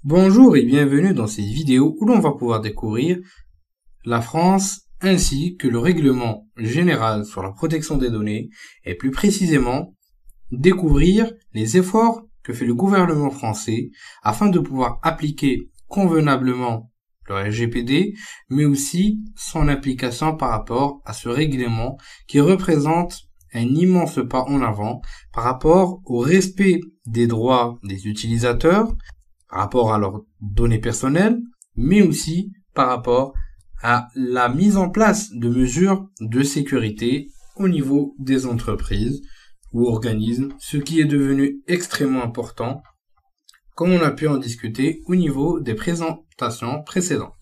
Bonjour et bienvenue dans cette vidéo où l'on va pouvoir découvrir la France ainsi que le règlement général sur la protection des données et plus précisément découvrir les efforts que fait le gouvernement français afin de pouvoir appliquer convenablement le RGPD mais aussi son application par rapport à ce règlement qui représente un immense pas en avant par rapport au respect des droits des utilisateurs, par rapport à leurs données personnelles, mais aussi par rapport à la mise en place de mesures de sécurité au niveau des entreprises ou organismes, ce qui est devenu extrêmement important, comme on a pu en discuter au niveau des présentations précédentes.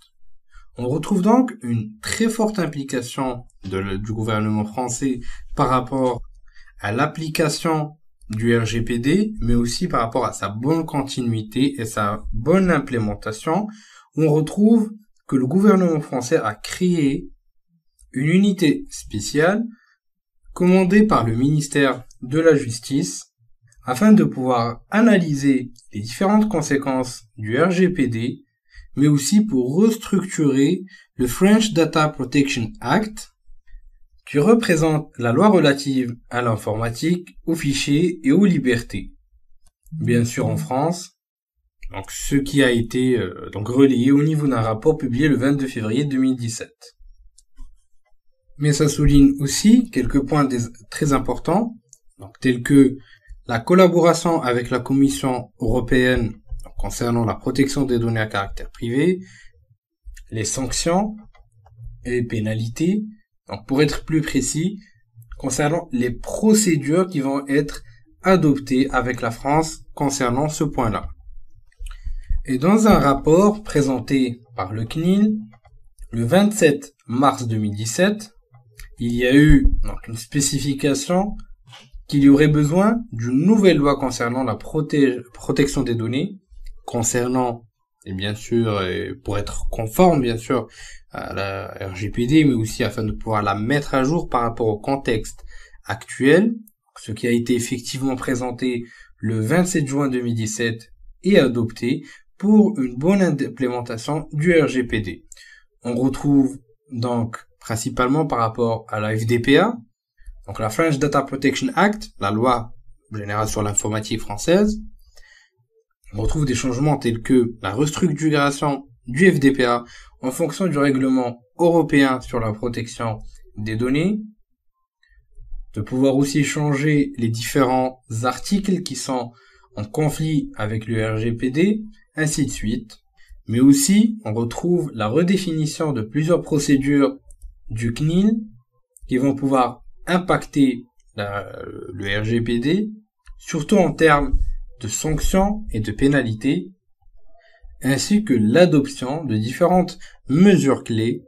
On retrouve donc une très forte implication du gouvernement français par rapport à l'application du RGPD, mais aussi par rapport à sa bonne continuité et sa bonne implémentation. On retrouve que le gouvernement français a créé une unité spéciale commandée par le ministère de la Justice afin de pouvoir analyser les différentes conséquences du RGPD, mais aussi pour restructurer le French Data Protection Act, qui représente la loi relative à l'informatique, aux fichiers et aux libertés. Bien sûr en France, donc ce qui a été relayé au niveau d'un rapport publié le 22 février 2017. Mais ça souligne aussi quelques points très importants, tels que la collaboration avec la Commission européenne concernant la protection des données à caractère privé, les sanctions et les pénalités. Donc, pour être plus précis, concernant les procédures qui vont être adoptées avec la France concernant ce point-là. Et dans un rapport présenté par le CNIL, le 27 mars 2017, il y a eu une spécification qu'il y aurait besoin d'une nouvelle loi concernant la protection des données, concernant, et bien sûr, pour être conforme, bien sûr, à la RGPD, mais aussi afin de pouvoir la mettre à jour par rapport au contexte actuel, ce qui a été effectivement présenté le 27 juin 2017 et adopté pour une bonne implémentation du RGPD. On retrouve donc principalement par rapport à la FDPA, donc la French Data Protection Act, la loi générale sur l'informatique française. On retrouve des changements tels que la restructuration du FDPA en fonction du règlement européen sur la protection des données, de pouvoir aussi changer les différents articles qui sont en conflit avec le RGPD, ainsi de suite. Mais aussi, on retrouve la redéfinition de plusieurs procédures du CNIL qui vont pouvoir impacter le RGPD, surtout en termes de sanctions et de pénalités, ainsi que l'adoption de différentes mesures clés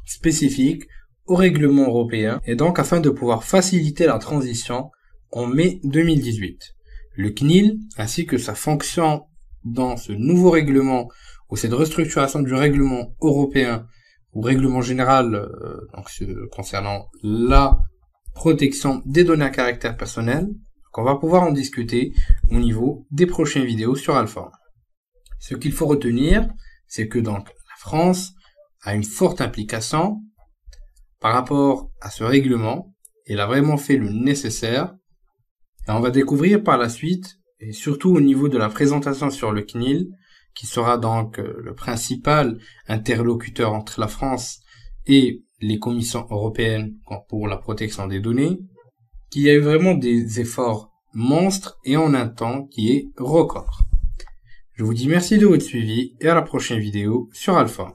spécifiques au règlement européen, et donc afin de pouvoir faciliter la transition en mai 2018. Le CNIL, ainsi que sa fonction dans ce nouveau règlement, ou cette restructuration du règlement européen, ou règlement général concernant la protection des données à caractère personnel, on va pouvoir en discuter au niveau des prochaines vidéos sur Alpha. Ce qu'il faut retenir, c'est que donc la France a une forte implication par rapport à ce règlement. Elle a vraiment fait le nécessaire. Et on va découvrir par la suite, et surtout au niveau de la présentation sur le CNIL, qui sera donc le principal interlocuteur entre la France et les commissions européennes pour la protection des données, qu'il y a eu vraiment des efforts monstres et en un temps qui est record. Je vous dis merci de votre suivi et à la prochaine vidéo sur Alpha.